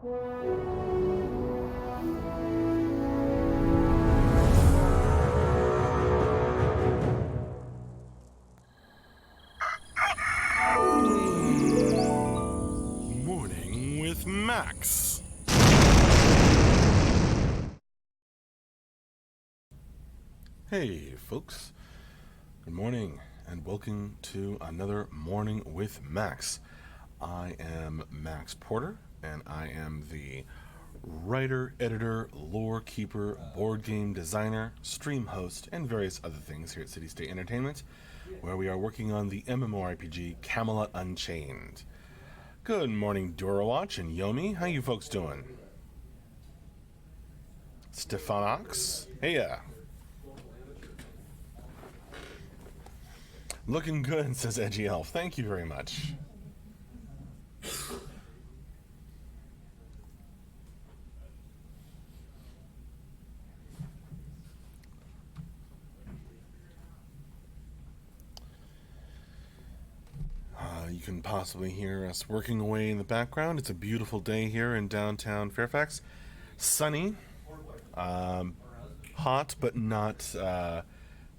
Morning with Max. Hey, folks. Good morning, and welcome to another Morning with Max. I am Max Porter, and I am the writer, editor, lore keeper, board game designer, stream host, and various other things here at City State Entertainment, where we are working on the MMORPG Camelot Unchained. Good morning, Durowatch and Yomi. How you folks doing? Stefanox? Heya. Looking good, says Edgy Elf. Thank you very much. You can possibly hear us working away in the background. It's a beautiful day here in downtown Fairfax. Sunny, hot, but not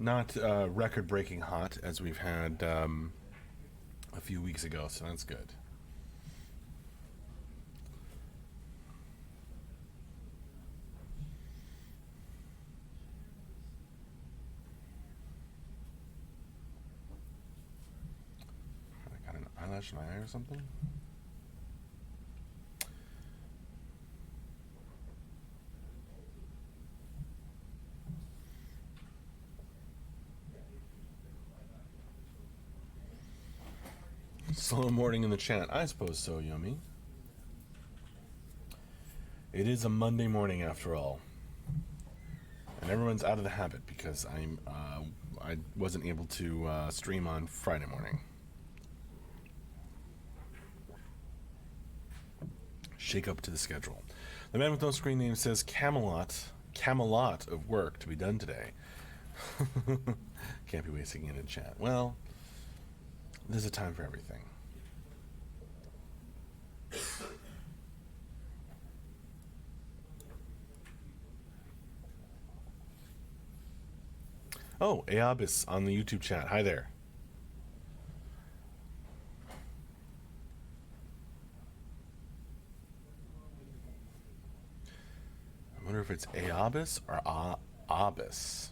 record-breaking hot as we've had a few weeks ago. So that's good. I got an eyelash in my eye or something. Slow morning in the chat. I suppose so, Yomi. It is a Monday morning after all. And everyone's out of the habit because I wasn't able to stream on Friday morning. Shake up to the schedule. The man with no screen name says Camelot of work to be done today. Can't be wasting it in chat. Well, there's a time for everything. Oh, Eabis on the YouTube chat. Hi there. I wonder if it's Eabis or Abis.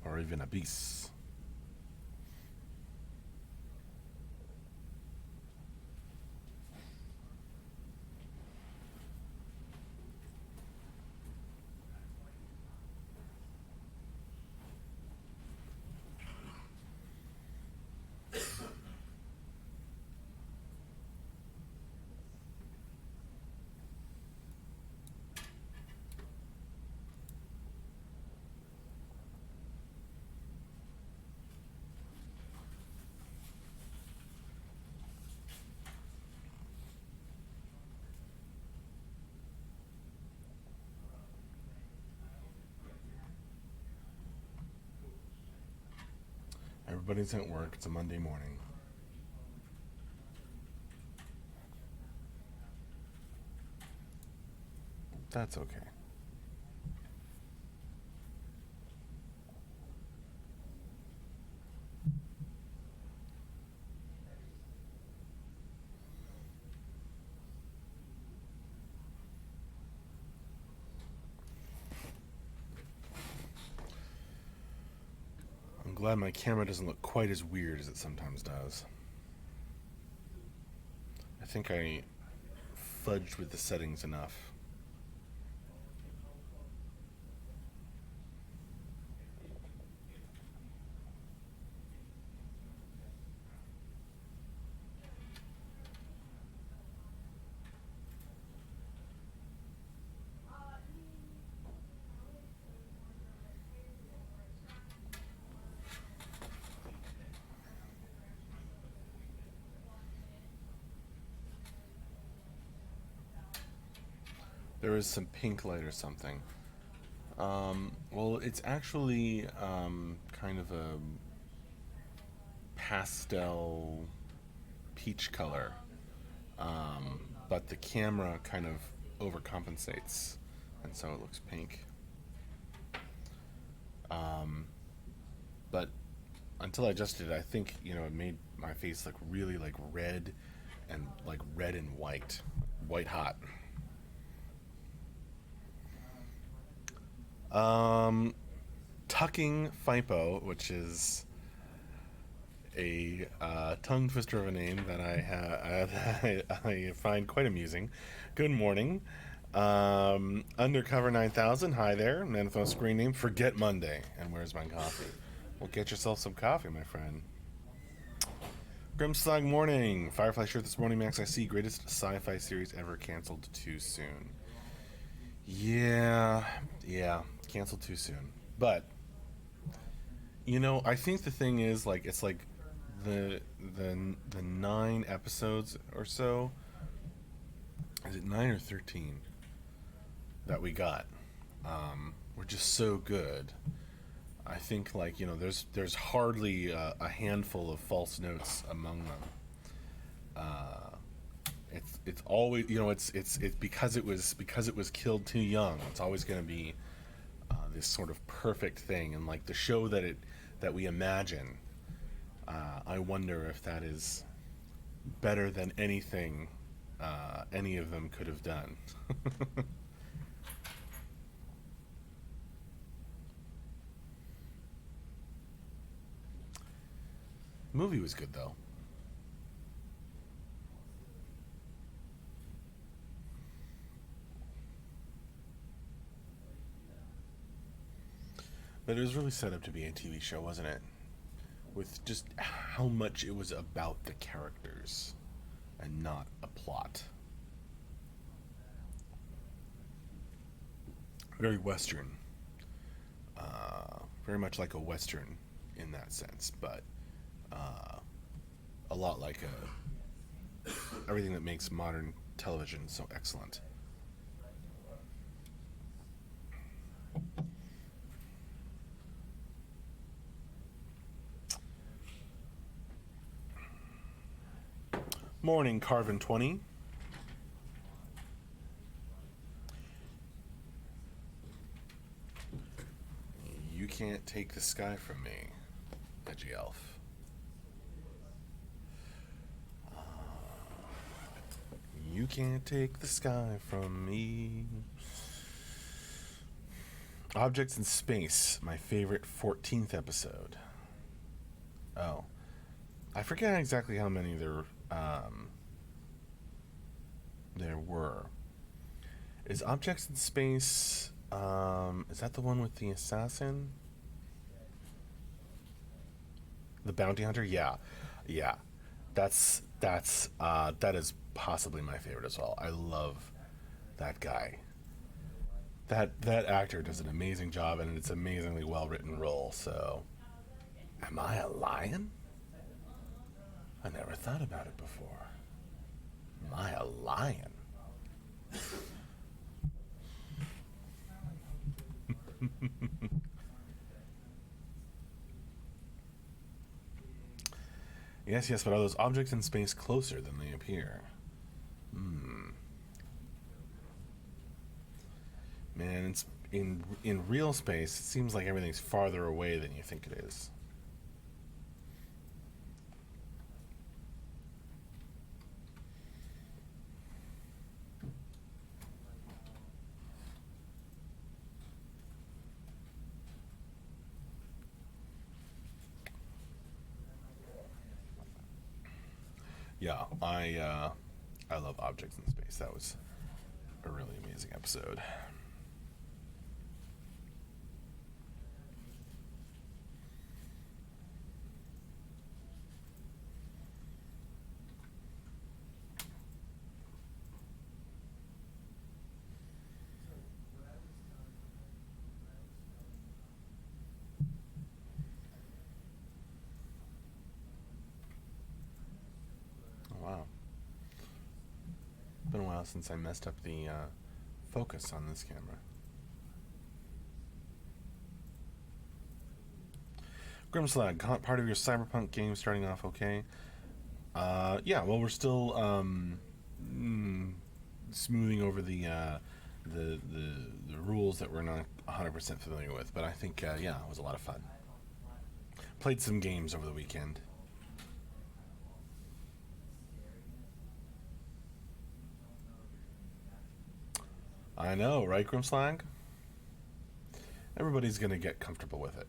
Or even Abyss. Everybody's at work. It's a Monday morning. That's okay. I'm glad my camera doesn't look quite as weird as it sometimes does. I think I fudged with the settings enough. There is some pink light or something. Well, it's actually kind of a pastel peach color, but the camera kind of overcompensates, and so it looks pink. But until I adjusted it, I think it made my face look really like red, and like red and white, white hot. Um, Tucking FIPO, which is a tongue twister of a name that I find quite amusing. Good morning. Undercover 9000, hi there. Man with no screen name, Forget Monday. And where's my coffee? Well, get yourself some coffee, my friend. Grimslag morning. Firefly shirt this morning, Max. I see greatest sci-fi series ever canceled too soon. Yeah, canceled too soon. But I think the thing is like it's like the the 9 episodes or so. Is it 9 or 13 that we got? Were just so good. I think like there's hardly a handful of false notes among them. It's always it's because it was killed too young. It's always going to be this sort of perfect thing, and like the show that we imagine. I wonder if that is better than anything any of them could have done. Movie was good though. But it was really set up to be a TV show, wasn't it? With just how much it was about the characters and not a plot. Very Western. Very much like a Western in that sense, but a lot like everything that makes modern television so excellent. Morning, Carvin 20. You can't take the sky from me, Edgy Elf. You can't take the sky from me. Objects in Space, my favorite 14th episode. Oh, I forget exactly how many there were. Is Objects in Space? Is that the one with the assassin? The bounty hunter? Yeah, yeah. That is possibly my favorite as well. I love that guy. That actor does an amazing job, and it's an amazingly well written role. So, am I a lion? I never thought about it before. Am I a lion? Yes, yes, but are those objects in space closer than they appear? Hmm. Man, it's in real space. It seems like everything's farther away than you think it is. Yeah, I love objects in space. That was a really amazing episode. Oh, wow, been a while since I messed up the focus on this camera. Grimslag, part of your cyberpunk game starting off okay. Yeah, well, we're still smoothing over the rules that we're not 100% familiar with, but I think yeah, it was a lot of fun. Played some games over the weekend. I know, right, Grimslag? Everybody's gonna get comfortable with it.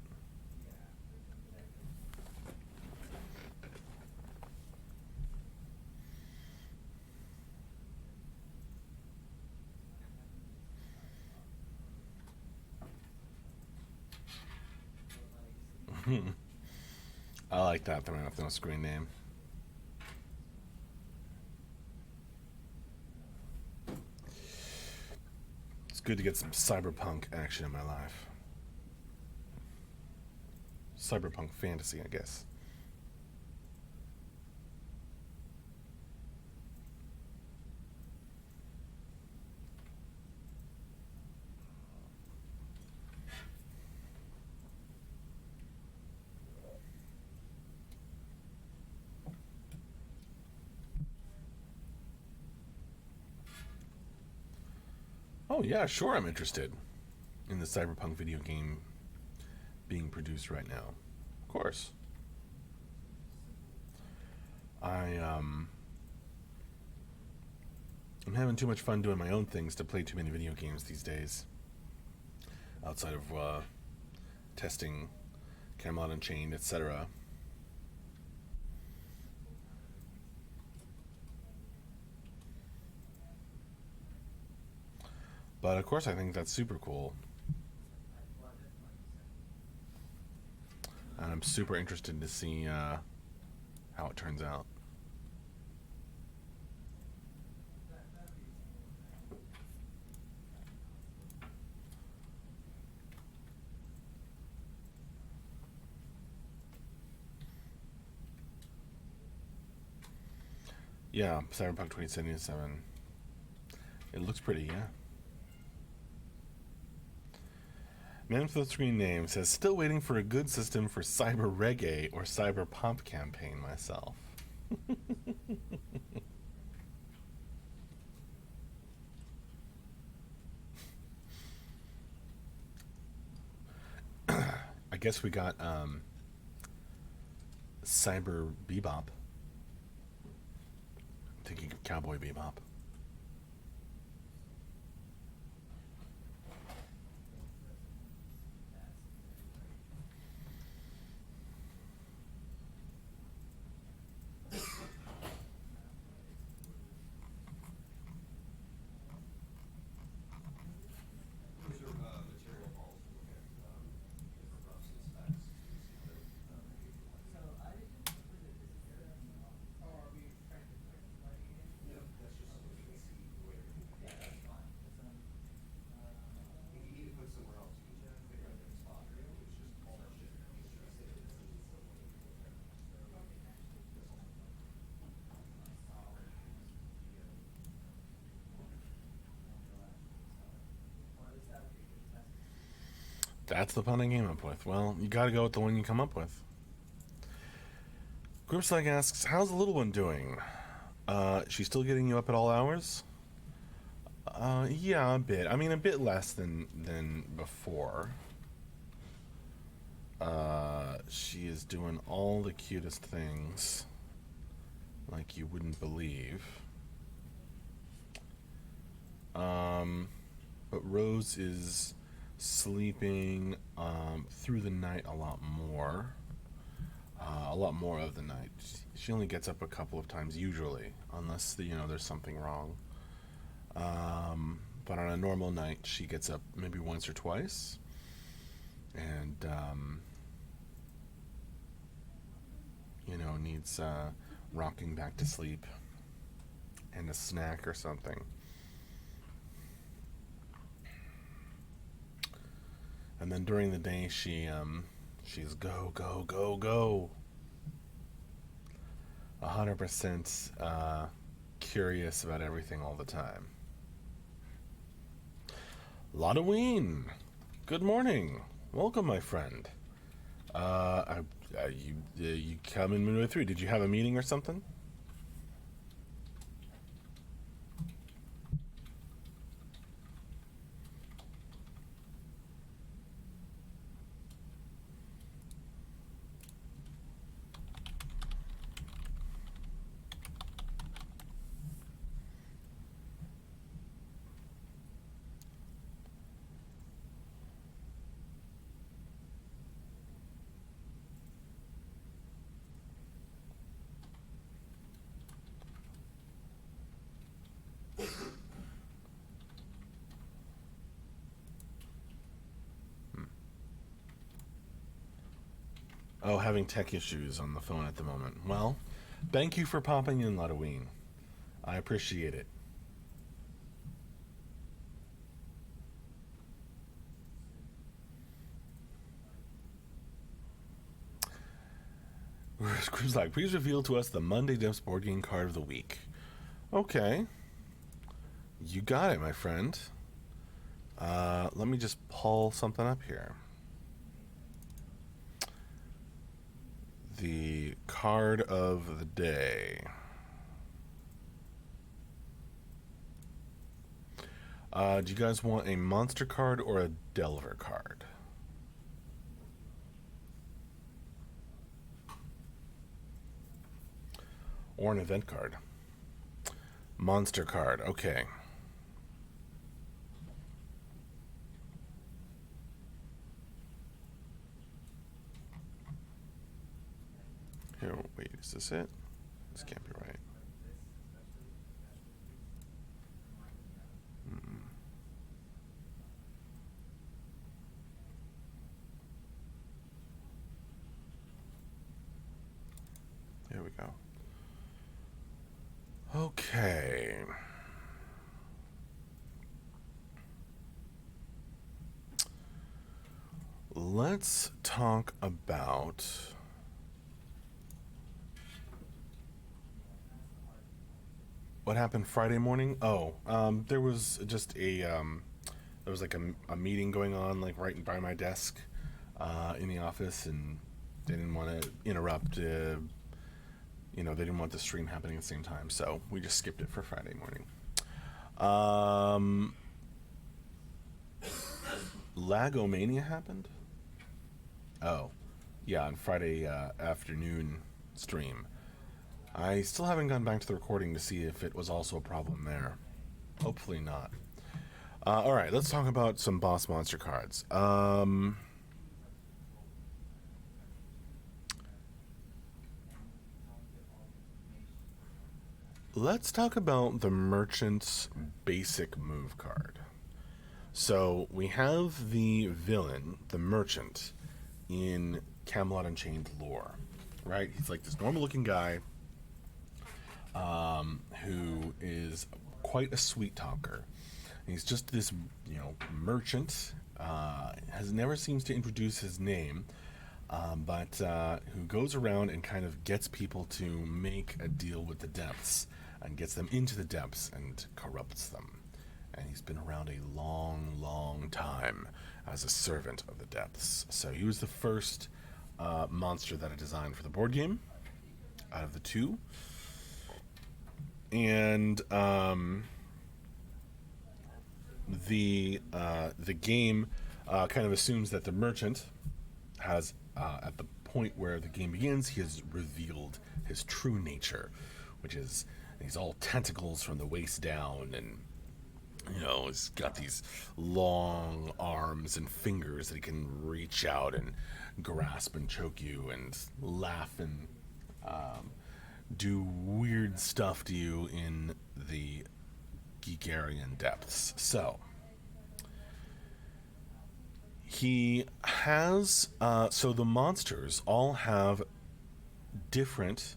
I like that. Throwing up no screen name. It's good to get some cyberpunk action in my life. Cyberpunk fantasy, I guess. Oh yeah, sure. I'm interested in the cyberpunk video game being produced right now. Of course. I'm having too much fun doing my own things to play too many video games these days. Outside of testing Camelot Unchained, etc. But of course, I think that's super cool. And I'm super interested to see how it turns out. Yeah, Cyberpunk 2077. It looks pretty, yeah. Man with the screen name says, still waiting for a good system for cyber reggae or cyber pop campaign myself. I guess we got cyber bebop. Thinking of Cowboy Bebop. That's the pun I came up with. Well, you gotta go with the one you come up with. Groupslag asks, how's the little one doing? She's still getting you up at all hours? Yeah, a bit. I mean, a bit less than before. She is doing all the cutest things, like you wouldn't believe. But Rose is sleeping through the night a lot more. A lot more of the night. She only gets up a couple of times usually, unless there's something wrong. But on a normal night, she gets up maybe once or twice, and needs rocking back to sleep and a snack or something. And then during the day, she's go, go, go, go. 100% curious about everything all the time. Lodaween, good morning. Welcome, my friend. I, you come in midway through. Did you have a meeting or something? Oh, having tech issues on the phone at the moment. Well, thank you for popping in, Ludoween. I appreciate it. Scrib's like, please reveal to us the Monday Devs board game card of the week. Okay. You got it, my friend. Let me just pull something up here. The card of the day. Do you guys want a monster card or a Delver card? Or an event card? Monster card, okay. Here, wait, is this it? This can't be right. Here we go. Okay. Let's talk about what happened Friday morning. Oh, there was just there was like a meeting going on like right by my desk in the office, and they didn't want to interrupt. They didn't want the stream happening at the same time, so we just skipped it for Friday morning. Lagomania happened? Oh, yeah, on Friday afternoon stream. I still haven't gone back to the recording to see if it was also a problem there. Hopefully not. Alright, let's talk about some boss monster cards. Let's talk about the Merchant's basic move card. So we have the villain, the Merchant, in Camelot Unchained lore, right? He's like this normal-looking guy who is quite a sweet talker. He's just this, merchant. Has never seems to introduce his name, but who goes around and kind of gets people to make a deal with the depths and gets them into the depths and corrupts them. And he's been around a long, long time as a servant of the depths. So he was the first monster that I designed for the board game out of the two. And the game kind of assumes that the merchant has, at the point where the game begins, he has revealed his true nature, which is he's all tentacles from the waist down, and he's got these long arms and fingers that he can reach out and grasp and choke you and laugh and do weird stuff to you in the Geekarian depths. So he has so the monsters all have different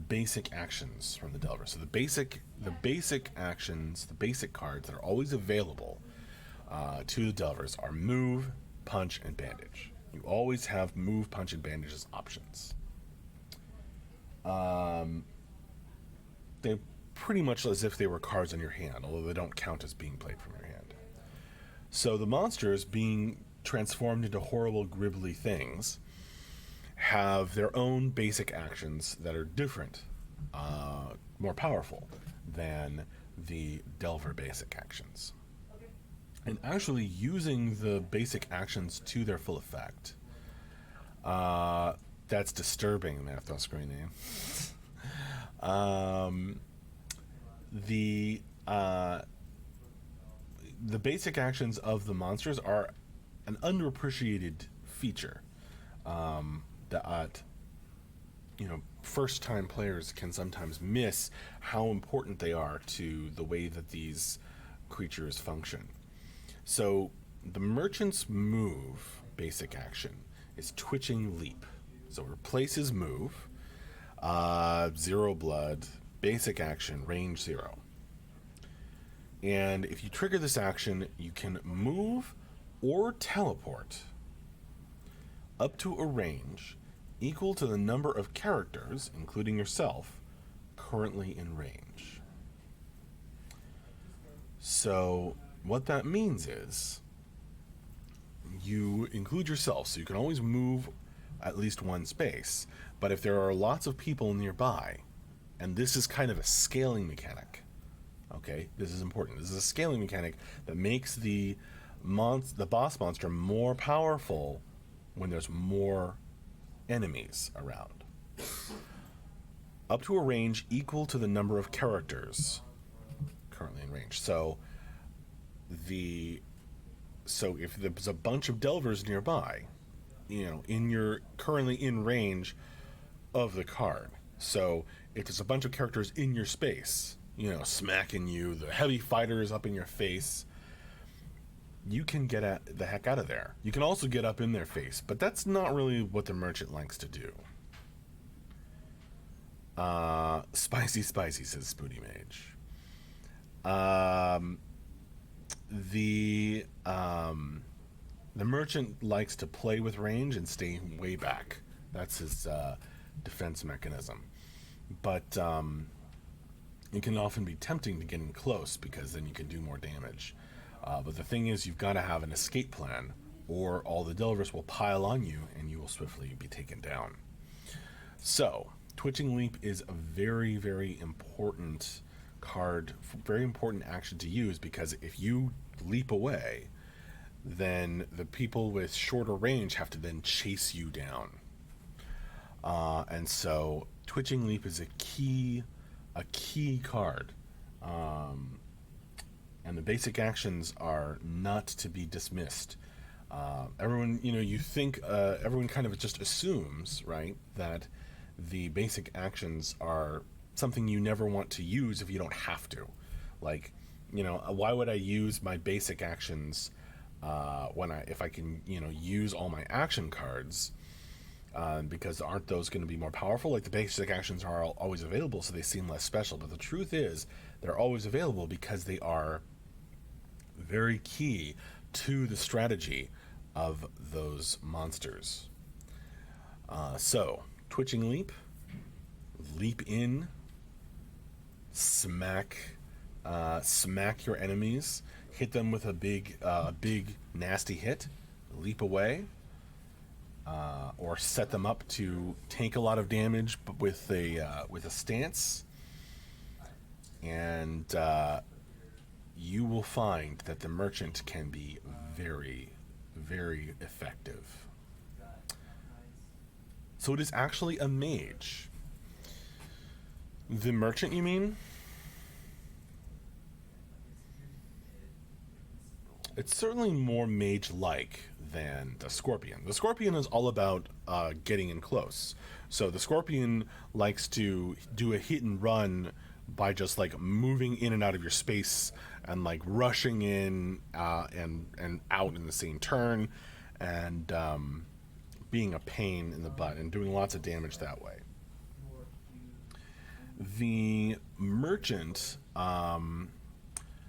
basic actions from the Delver. So the basic actions, the basic cards that are always available to the Delvers are move, punch, and bandage. You always have move, punch, and bandage as options. They're pretty much as if they were cards in your hand, although they don't count as being played from your hand. So the monsters being transformed into horrible, gribbly things have their own basic actions that are different, more powerful than the Delver basic actions. And actually using the basic actions to their full effect, that's disturbing, Mathos screen name. The basic actions of the monsters are an underappreciated feature, that first time players can sometimes miss how important they are to the way that these creatures function. So the merchant's move basic action is twitching leap. So replace his move, 0 blood, basic action, range 0. And if you trigger this action, you can move or teleport up to a range equal to the number of characters, including yourself, currently in range. So what that means is you include yourself, so you can always move at least one space. But if there are lots of people nearby, and this is kind of a scaling mechanic, okay, this is important. This is a scaling mechanic that makes the boss monster more powerful when there's more enemies around. Up to a range equal to the number of characters currently in range. So if there's a bunch of Delvers nearby, you're currently in range of the card. So if there's a bunch of characters in your space, smacking you, the heavy fighter is up in your face, you can get the heck out of there. You can also get up in their face, but that's not really what the merchant likes to do. Spicy, says Spooty Mage. The merchant likes to play with range and stay way back. That's his defense mechanism. But it can often be tempting to get in close because then you can do more damage. But the thing is, you've got to have an escape plan, or all the Delvers will pile on you and you will swiftly be taken down. So, Twitching Leap is a very, very important card, very important action to use, because if you leap away, then the people with shorter range have to then chase you down. And so, Twitching Leap is a key card. And the basic actions are not to be dismissed. Everyone, everyone kind of just assumes, right, that the basic actions are something you never want to use if you don't have to. Like, why would I use my basic actions if I can, use all my action cards? Because aren't those going to be more powerful? Like, the basic actions are always available, so they seem less special. But the truth is, they're always available because they are very key to the strategy of those monsters. So, Twitching Leap, leap in, smack your enemies, hit them with a big nasty hit, leap away, or set them up to take a lot of damage, but with a stance, and you will find that the merchant can be very, very effective. So it is actually a mage. The merchant, you mean? It's certainly more mage-like than the scorpion. The scorpion is all about getting in close. So the scorpion likes to do a hit and run by just like moving in and out of your space and like rushing in and out in the same turn, and being a pain in the butt and doing lots of damage that way. The merchant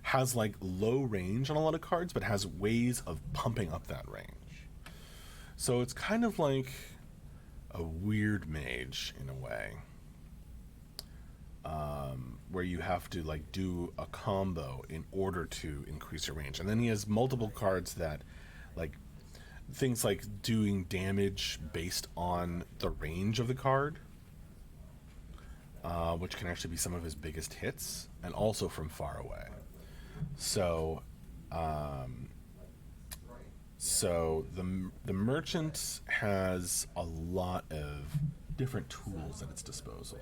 has like low range on a lot of cards, but has ways of pumping up that range. So it's kind of like a weird mage in a way, where you have to like do a combo in order to increase your range. And then he has multiple cards that like things like doing damage based on the range of the card, which can actually be some of his biggest hits, and also from far away. So, the merchant has a lot of different tools at its disposal.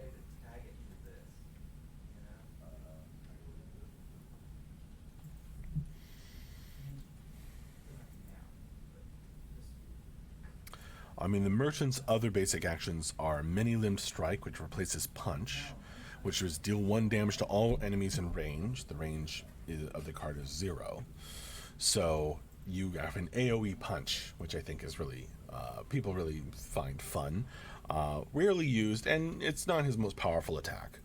I mean, the merchant's other basic actions are Many-Limbed Strike, which replaces Punch, which is deal 1 damage to all enemies in range. The range of the card is 0. So you have an AoE Punch, which I think is really, people really find fun. Rarely used, and it's not his most powerful attack,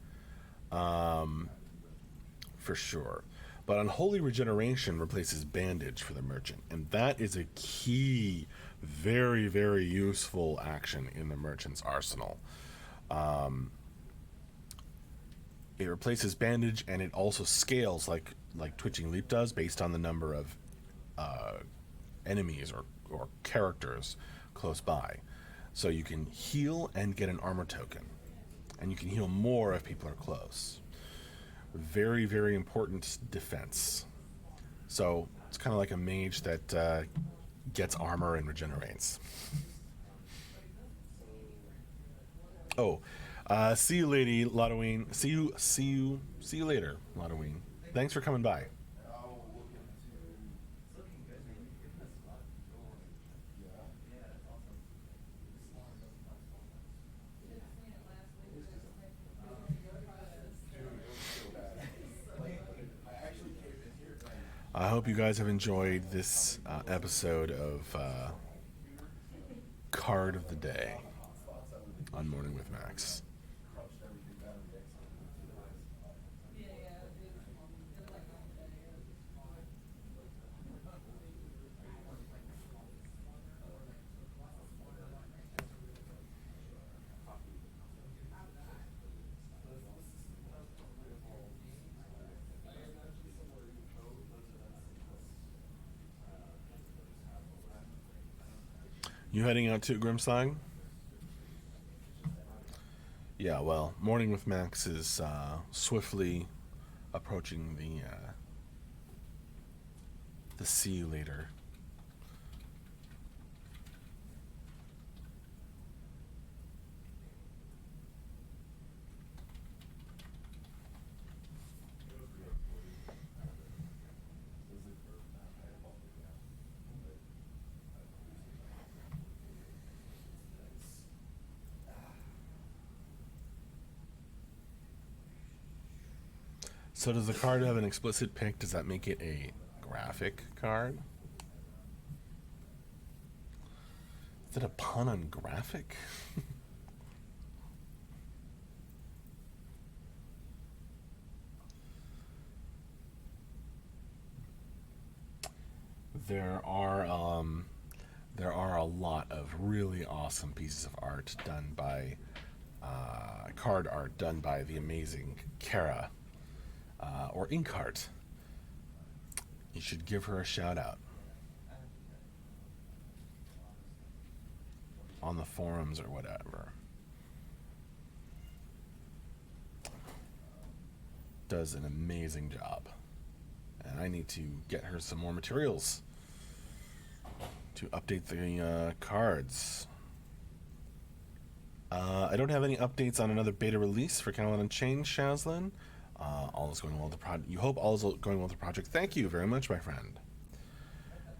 for sure. But Unholy Regeneration replaces Bandage for the merchant, and that is a key, very, very useful action in the merchant's arsenal. It replaces Bandage, and it also scales like Twitching Leap does, based on the number of enemies or characters close by. So you can heal and get an armor token, and you can heal more if people are close. Very, very important defense. So it's kind of like a mage that gets armor and regenerates. Oh, see you, Lady Lotoween. See you later, Lotoween. Thanks for coming by. I hope you guys have enjoyed this episode of Card of the Day on Morning with Max. You heading out to Grimslang? Yeah, well, Morning with Max is swiftly approaching the see you later. So does the card have an explicit pick? Does that make it a graphic card? Is it a pun on graphic? There are a lot of really awesome pieces of art done by card art done by the amazing Kara, or Inkart. You should give her a shout out on the forums or whatever. Does an amazing job, and I need to get her some more materials to update the cards. I don't have any updates on another beta release for Camelot Unchained, Shazlin. All is going well with the project. You hope all is going well with the project. Thank you very much, my friend.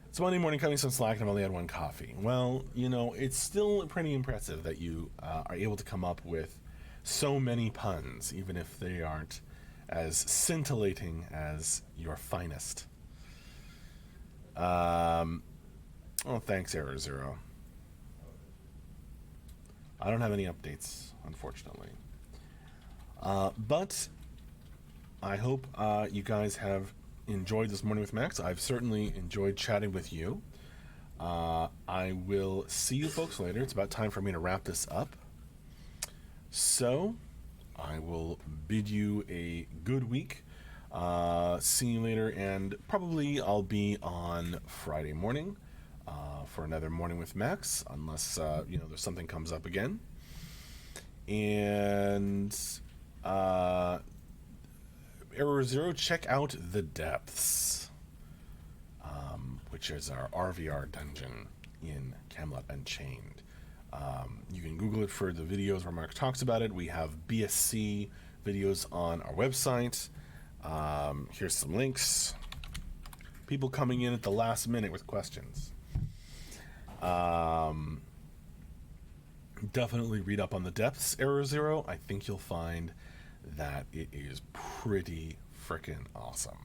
It's Monday morning, coming some slack, and I've only had 1 coffee. Well, you know, it's still pretty impressive that you are able to come up with so many puns, even if they aren't as scintillating as your finest. Oh, thanks, Error Zero. I don't have any updates, unfortunately. But I hope you guys have enjoyed this morning with Max. I've certainly enjoyed chatting with you. I will see you folks later. It's about time for me to wrap this up. So I will bid you a good week. See you later, and probably I'll be on Friday morning. for another Morning with Max, unless there's something comes up again. And Error Zero, check out The Depths, which is our RVR dungeon in Camelot Unchained. You can Google it for the videos where Mark talks about it. We have BSC videos on our website. Here's some links. People coming in at the last minute with questions. Definitely read up on The Depths, Error Zero. I think you'll find that it is pretty freaking awesome.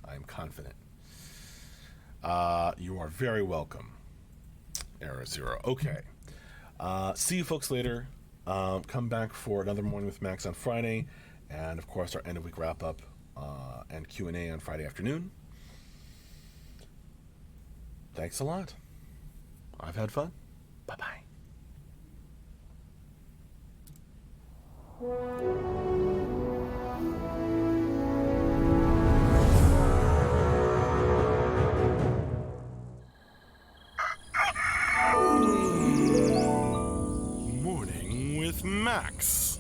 I'm confident. You are very welcome, Error Zero. Okay. See you folks later. Come back for another Morning with Max on Friday, and of course our end of week wrap up and Q&A on Friday afternoon. Thanks a lot. I've had fun. Bye-bye. Morning with Max.